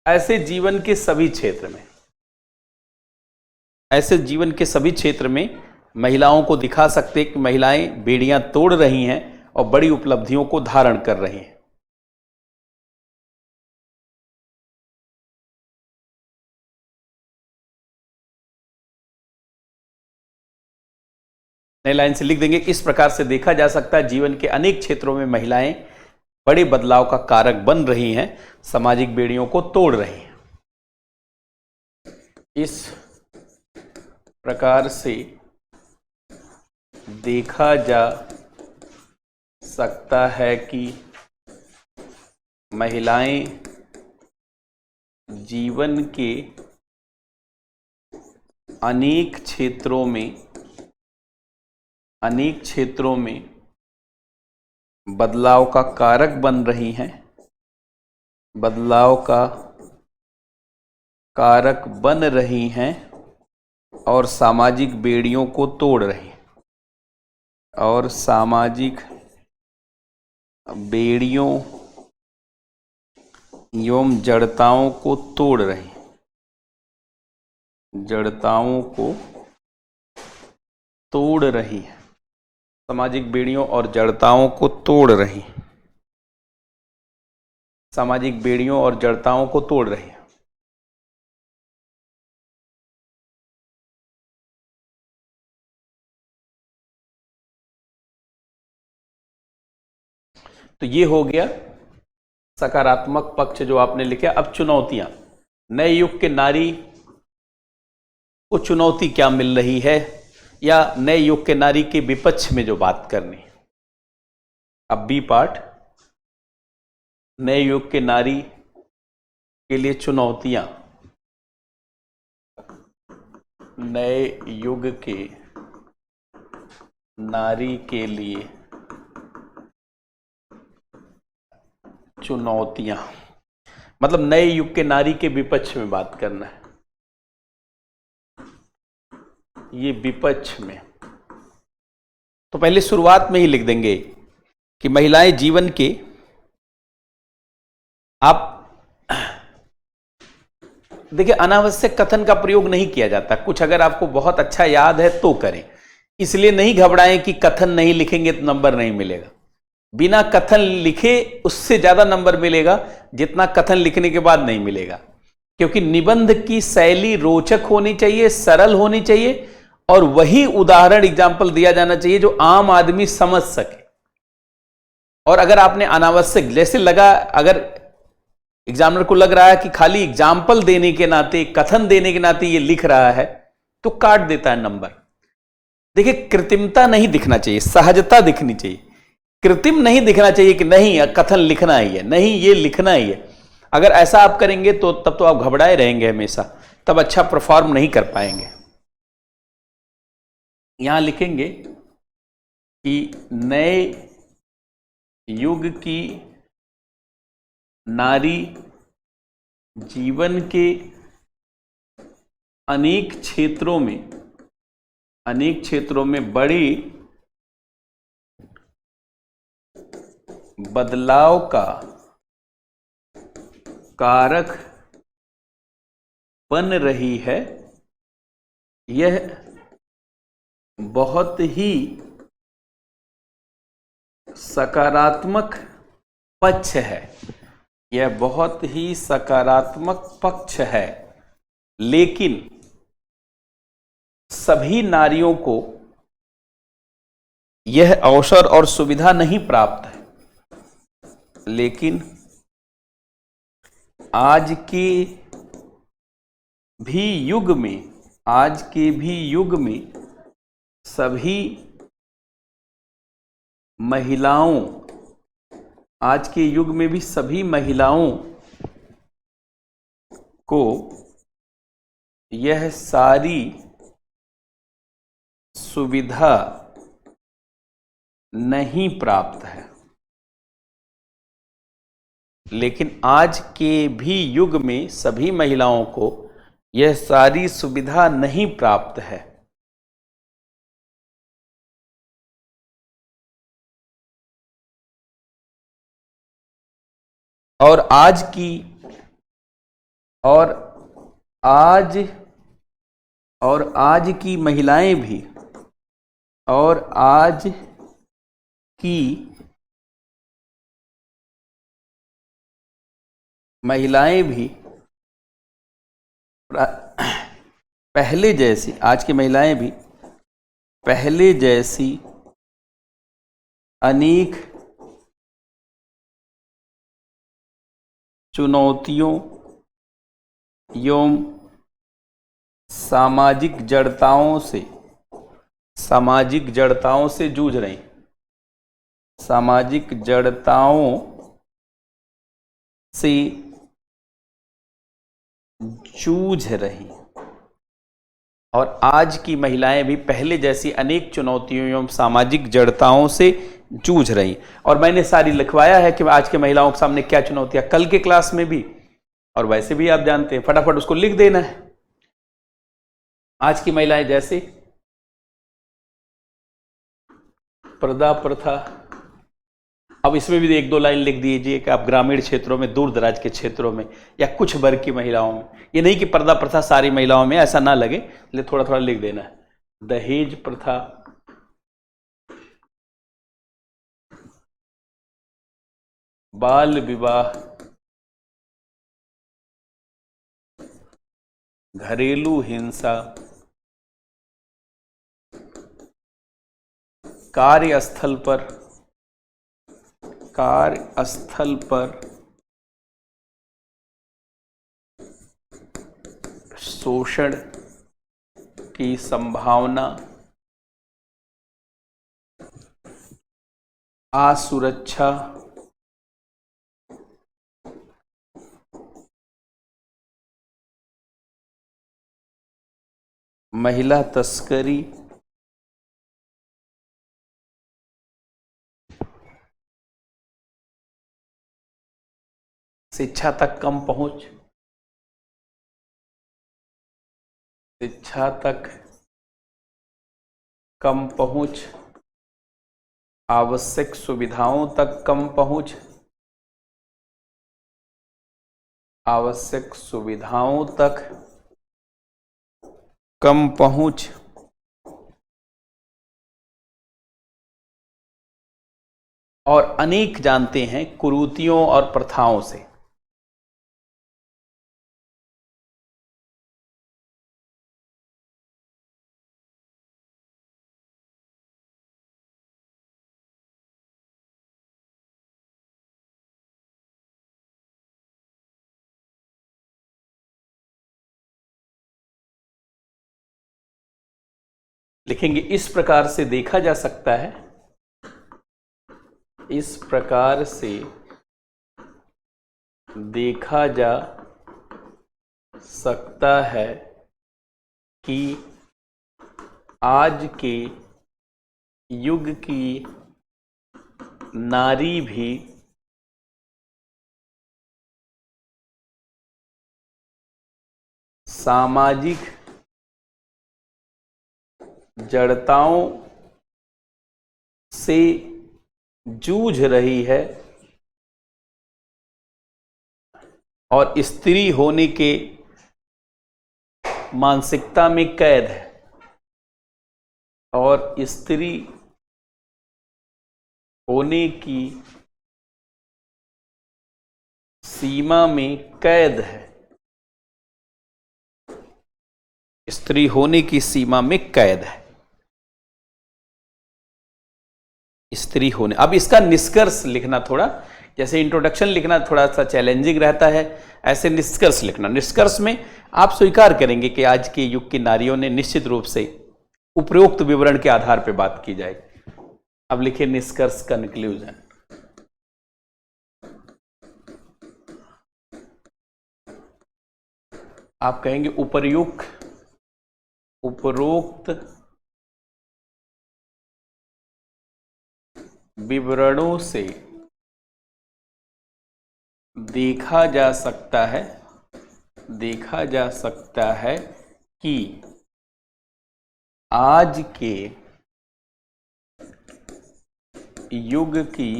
S1: ऐसे जीवन के सभी क्षेत्र में, ऐसे जीवन के सभी क्षेत्र में महिलाओं को दिखा सकते कि महिलाएं बेड़ियां तोड़ रही हैं और बड़ी उपलब्धियों को धारण कर रही हैं। नई लाइन से लिख देंगे, इस प्रकार से देखा जा सकता है जीवन के अनेक क्षेत्रों में महिलाएं बड़े बदलाव का कारक बन रही हैं, सामाजिक बेड़ियों को तोड़ रही हैं। इस प्रकार से देखा जा सकता है कि महिलाएं जीवन के अनेक क्षेत्रों में बदलाव का कारक बन रही हैं, बदलाव का कारक बन रही हैं और सामाजिक बेड़ियों को तोड़ रही हैं, और सामाजिक बेड़ियों एवं जड़ताओं को तोड़ रही, जड़ताओं को तोड़ रही है, सामाजिक बेड़ियों और जड़ताओं को तोड़ रही, सामाजिक बेड़ियों और जड़ताओं को तोड़ रही है। तो ये हो गया सकारात्मक पक्ष जो आपने लिखा। अब चुनौतियां, नए युग के नारी को चुनौती क्या मिल रही है, या नए युग के नारी के विपक्ष में जो बात करनी। अब बी पार्ट, नए युग के नारी के लिए चुनौतियां, नए युग के नारी के लिए चुनौतियां, मतलब नए युग के नारी के विपक्ष में बात करना है। ये विपक्ष में, तो पहले शुरुआत में ही लिख देंगे कि महिलाएं जीवन के, आप देखिए अनावश्यक कथन का प्रयोग नहीं किया जाता, कुछ अगर आपको बहुत अच्छा याद है तो करें, इसलिए नहीं घबराएं कि कथन नहीं लिखेंगे तो नंबर नहीं मिलेगा। बिना कथन लिखे उससे ज्यादा नंबर मिलेगा जितना कथन लिखने के बाद नहीं मिलेगा, क्योंकि निबंध की शैली रोचक होनी चाहिए, सरल होनी चाहिए, और वही उदाहरण एग्जाम्पल दिया जाना चाहिए जो आम आदमी समझ सके। और अगर आपने अनावश्यक, जैसे लगा, अगर एग्जामिनर को लग रहा है कि खाली एग्जाम्पल देने के नाते, कथन देने के नाते ये लिख रहा है, तो काट देता है नंबर। देखिए कृत्रिमता नहीं दिखना चाहिए, सहजता दिखनी चाहिए। कृत्रिम नहीं दिखना चाहिए कि नहीं कथन लिखना ही है, नहीं ये लिखना ही है। अगर ऐसा आप करेंगे तो तब तो आप घबराए रहेंगे हमेशा तब अच्छा परफॉर्म नहीं कर पाएंगे। यहां लिखेंगे कि नए युग की नारी जीवन के अनेक क्षेत्रों में बड़ी बदलाव का कारक बन रही है। यह बहुत ही सकारात्मक पक्ष है। यह बहुत ही सकारात्मक पक्ष है, लेकिन सभी नारियों को यह अवसर और सुविधा नहीं प्राप्त है। लेकिन आज के भी युग में सभी महिलाओं आज के युग में भी सभी महिलाओं को यह सारी सुविधा नहीं प्राप्त है। लेकिन आज के भी युग में सभी महिलाओं को यह सारी सुविधा नहीं प्राप्त है। और आज की महिलाएं भी पहले जैसी अनेक चुनौतियों एवं सामाजिक जड़ताओं से जूझ रही और आज की महिलाएं भी पहले जैसी अनेक चुनौतियों एवं सामाजिक जड़ताओं से जूझ रही। और मैंने सारी लिखवाया है कि आज के महिलाओं के सामने क्या चुनौतियां, कल के क्लास में भी और वैसे भी आप जानते हैं, फटाफट उसको लिख देना है। आज की महिलाएं जैसे पर्दा प्रथा, अब इसमें भी एक दो लाइन लिख दीजिए कि आप ग्रामीण क्षेत्रों में, दूर दराज के क्षेत्रों में या कुछ वर्ग की महिलाओं में, ये नहीं कि पर्दा प्रथा सारी महिलाओं में, ऐसा ना लगे, इसलिए थोड़ा थोड़ा लिख देना है। दहेज प्रथा, बाल विवाह, घरेलू हिंसा, कार्यस्थल पर शोषण की संभावना, असुरक्षा, महिला तस्करी, शिक्षा तक कम पहुंच, आवश्यक सुविधाओं तक कम पहुंच, और अनेक जानते हैं कुरीतियों और प्रथाओं से। लिखेंगे इस प्रकार से देखा जा सकता है, इस प्रकार से देखा जा सकता है कि आज के युग की नारी भी सामाजिक जड़ताओं से जूझ रही है और स्त्री होने के मानसिकता में कैद है, और स्त्री होने की सीमा में कैद है, स्त्री होने की सीमा में कैद है, स्त्री होने। अब इसका निष्कर्ष लिखना, थोड़ा जैसे इंट्रोडक्शन लिखना थोड़ा सा चैलेंजिंग रहता है, ऐसे निष्कर्ष लिखना। निष्कर्ष में आप स्वीकार करेंगे कि आज के युग की नारियों ने निश्चित रूप से उपरोक्त विवरण के आधार पर बात की जाएगी। अब लिखिए निष्कर्ष, कंक्लूजन। आप कहेंगे उपरोक्त विवरणों से देखा जा सकता है कि आज के युग की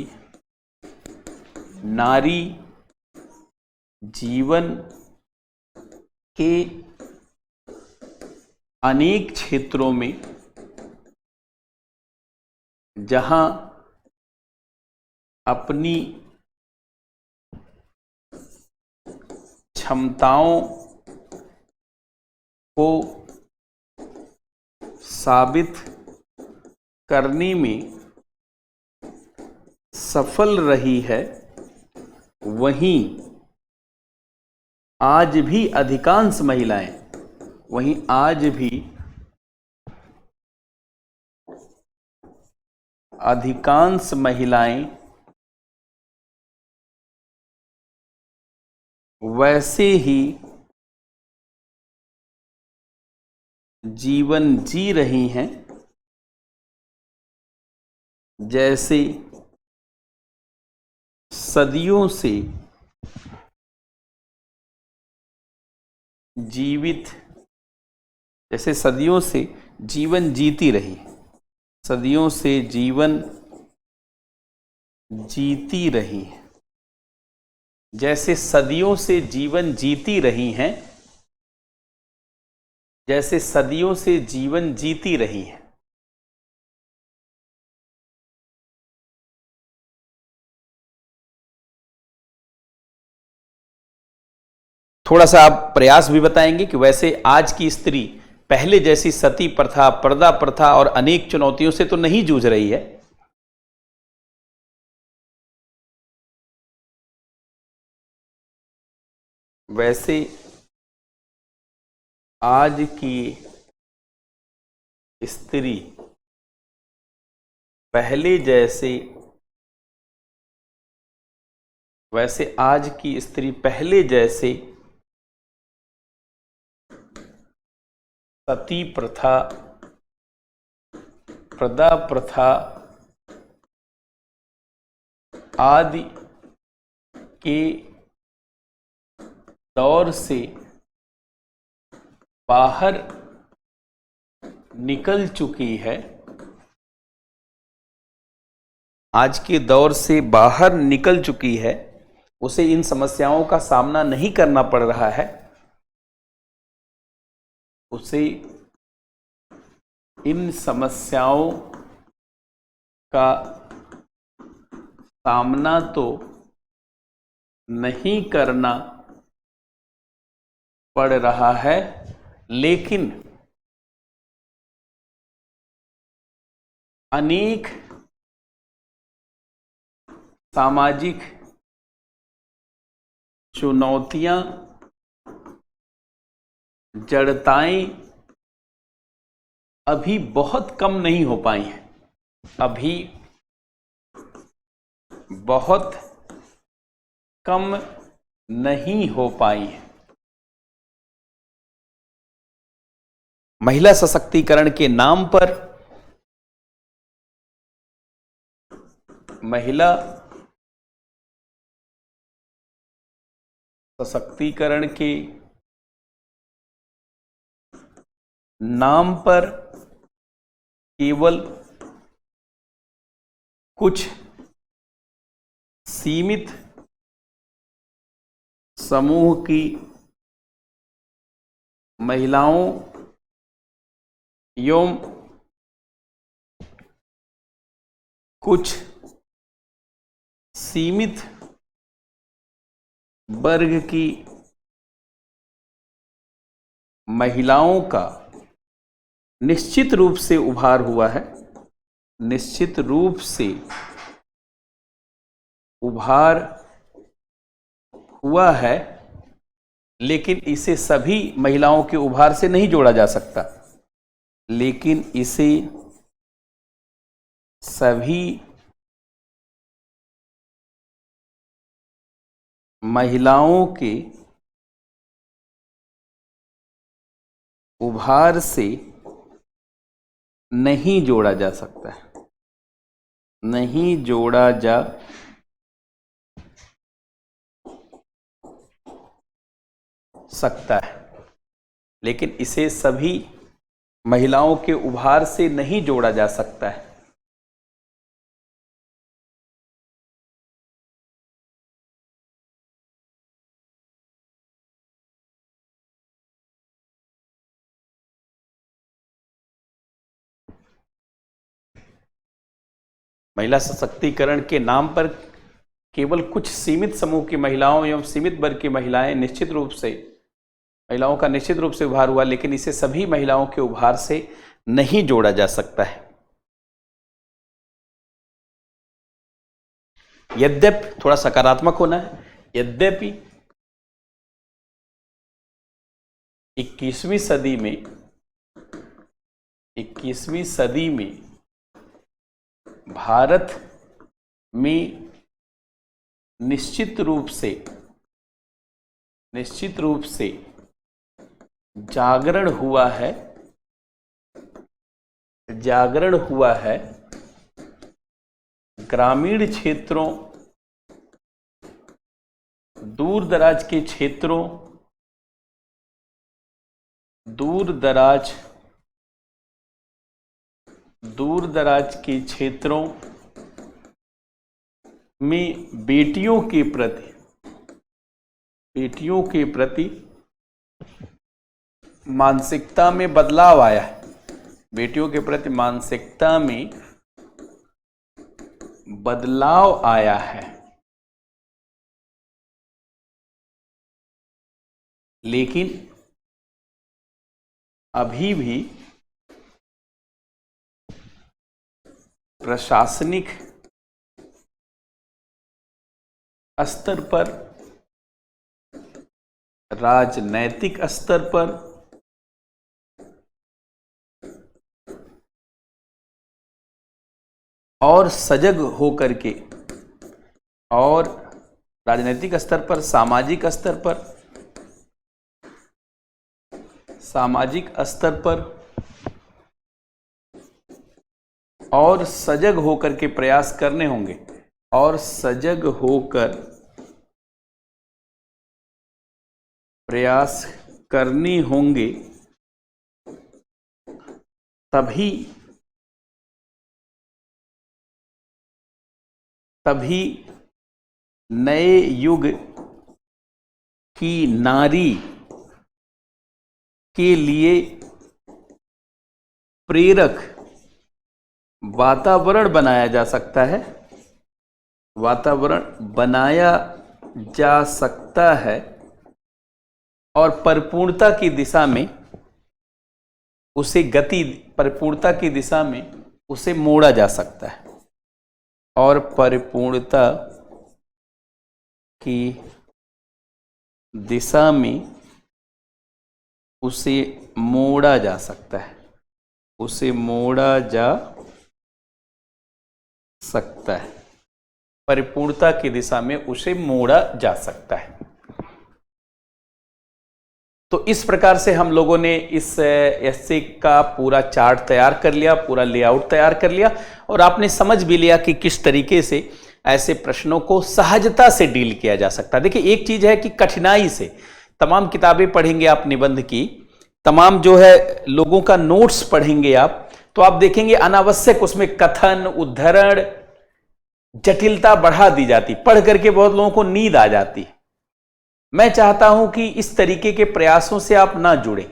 S1: नारी जीवन के अनेक क्षेत्रों में, जहां अपनी क्षमताओं को साबित करने में सफल रही है, वहीं आज भी अधिकांश महिलाएं वैसे ही जीवन जी रही हैं जैसे सदियों से जीवन जीती रही, सदियों से जीवन जीती रही, जैसे सदियों से जीवन जीती रही हैं, जैसे सदियों से जीवन जीती रही हैं। थोड़ा सा आप प्रयास भी बताएंगे कि वैसे आज की स्त्री पहले जैसी सती प्रथा, पर्दा प्रथा और अनेक चुनौतियों से तो नहीं जूझ रही है। वैसे आज की स्त्री पहले जैसे सती प्रथा, पर्दा प्रथा आदि के दौर से बाहर निकल चुकी है, आज के दौर से बाहर निकल चुकी है, उसे इन समस्याओं का सामना नहीं करना पड़ रहा है, उसे इन समस्याओं का सामना तो नहीं करना पड़ रहा है, लेकिन अनेक सामाजिक चुनौतियां, जड़ताएं अभी बहुत कम नहीं हो पाई हैं, अभी बहुत कम नहीं हो पाई हैं। महिला सशक्तिकरण के नाम पर महिला सशक्तिकरण के नाम पर केवल कुछ सीमित समूह की महिलाओं एवं कुछ सीमित वर्ग की महिलाओं का निश्चित रूप से उभार हुआ है, निश्चित रूप से उभार हुआ है, लेकिन इसे सभी महिलाओं के उभार से नहीं जोड़ा जा सकता, लेकिन इसे सभी महिलाओं के उभार से नहीं जोड़ा जा सकता है, नहीं जोड़ा जा सकता है, लेकिन इसे सभी महिलाओं के उभार से नहीं जोड़ा जा सकता है। महिला सशक्तिकरण के नाम पर केवल कुछ सीमित समूह की महिलाओं एवं सीमित वर्ग की महिलाएं निश्चित रूप से महिलाओं का निश्चित रूप से उभार हुआ, लेकिन इसे सभी महिलाओं के उभार से नहीं जोड़ा जा सकता है। यद्यपि थोड़ा सकारात्मक होना है, यद्यपि 21वीं सदी में भारत में निश्चित रूप से जागरण हुआ है ग्रामीण क्षेत्रों, दूर दराज के क्षेत्रों में बेटियों के प्रति मानसिकता में बदलाव आया है, बेटियों के प्रति मानसिकता में बदलाव आया है, लेकिन अभी भी प्रशासनिक स्तर पर, राजनैतिक स्तर पर और सजग होकर के, और राजनीतिक स्तर पर, सामाजिक स्तर पर और सजग होकर के प्रयास करने होंगे, और सजग होकर प्रयास करनी होंगे, तभी नए युग की नारी के लिए प्रेरक वातावरण बनाया जा सकता है, और परिपूर्णता की दिशा में उसे मोड़ा जा सकता है, और परिपूर्णता की दिशा में उसे मोड़ा जा सकता है, परिपूर्णता की दिशा में उसे मोड़ा जा सकता है। तो इस प्रकार से हम लोगों ने इस एस्से का पूरा चार्ट तैयार कर लिया, पूरा लेआउट तैयार कर लिया, और आपने समझ भी लिया कि किस तरीके से ऐसे प्रश्नों को सहजता से डील किया जा सकता है। देखिए, एक चीज है कि कठिनाई से तमाम किताबें पढ़ेंगे आप निबंध की, तमाम जो है लोगों का नोट्स पढ़ेंगे आप, तो आप देखेंगे अनावश्यक उसमें कथन, उद्धरण, जटिलता बढ़ा दी जाती, पढ़ करके बहुत लोगों को नींद आ जाती। मैं चाहता हूं कि इस तरीके के प्रयासों से आप ना जुड़े,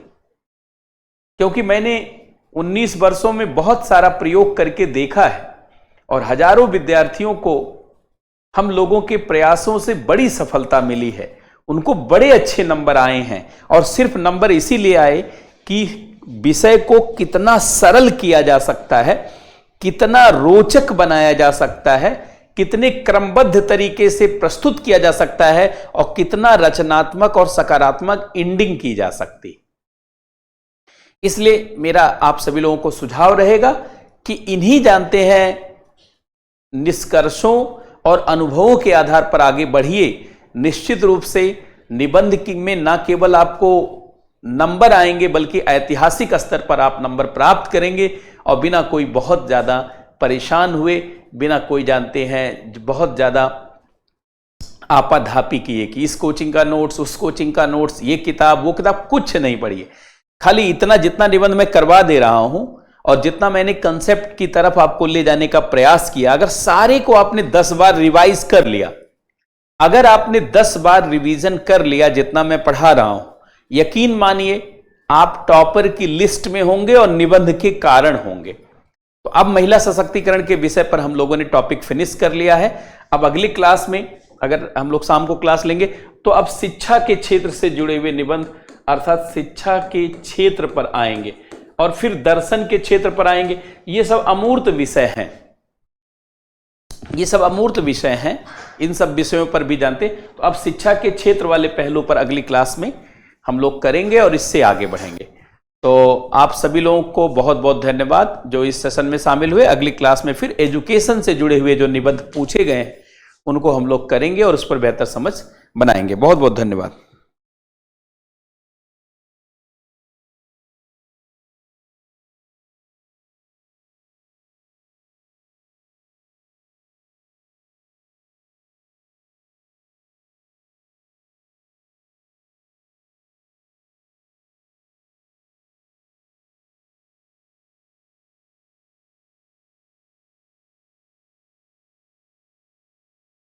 S1: क्योंकि मैंने 19 वर्षों में बहुत सारा प्रयोग करके देखा है और हजारों विद्यार्थियों को हम लोगों के प्रयासों से बड़ी सफलता मिली है, उनको बड़े अच्छे नंबर आए हैं। और सिर्फ नंबर इसीलिए आए कि विषय को कितना सरल किया जा सकता है, कितना रोचक बनाया जा सकता है, कितने क्रमबद्ध तरीके से प्रस्तुत किया जा सकता है, और कितना रचनात्मक और सकारात्मक एंडिंग की जा सकती। इसलिए मेरा आप सभी लोगों को सुझाव रहेगा कि इन्हीं जानते हैं निष्कर्षों और अनुभवों के आधार पर आगे बढ़िए। निश्चित रूप से निबंध की में न केवल आपको नंबर आएंगे, बल्कि ऐतिहासिक स्तर पर आप नंबर प्राप्त करेंगे, और बिना कोई बहुत ज्यादा परेशान हुए, बिना कोई जानते हैं बहुत ज्यादा आपाधापी किए कि इस कोचिंग का नोट्स, उस कोचिंग का नोट्स, ये किताब, वो किताब, कुछ नहीं पढ़िए। खाली इतना जितना निबंध मैं करवा दे रहा हूं और जितना मैंने कंसेप्ट की तरफ आपको ले जाने का प्रयास किया, अगर सारे को आपने 10 बार रिवाइज कर लिया, अगर आपने 10 बार रिवीजन कर लिया जितना मैं पढ़ा रहा हूं, यकीन मानिए आप टॉपर की लिस्ट में होंगे और निबंध के कारण होंगे। तो अब महिला सशक्तिकरण के विषय पर हम लोगों ने टॉपिक फिनिश कर लिया है। अब अगली क्लास में, अगर हम लोग शाम को क्लास लेंगे, तो अब शिक्षा के क्षेत्र से जुड़े हुए निबंध, अर्थात शिक्षा के क्षेत्र पर आएंगे, और फिर दर्शन के क्षेत्र पर आएंगे। ये सब अमूर्त विषय हैं, ये सब अमूर्त विषय हैं, इन सब विषयों पर भी जानते। तो अब शिक्षा के क्षेत्र वाले पहलू पर अगली क्लास में हम लोग करेंगे और इससे आगे बढ़ेंगे। तो आप सभी लोगों को बहुत बहुत धन्यवाद जो इस सेशन में शामिल हुए। अगली क्लास में फिर एजुकेशन से जुड़े हुए जो निबंध पूछे गए हैं उनको हम लोग करेंगे और उस पर बेहतर समझ बनाएंगे। बहुत बहुत धन्यवाद।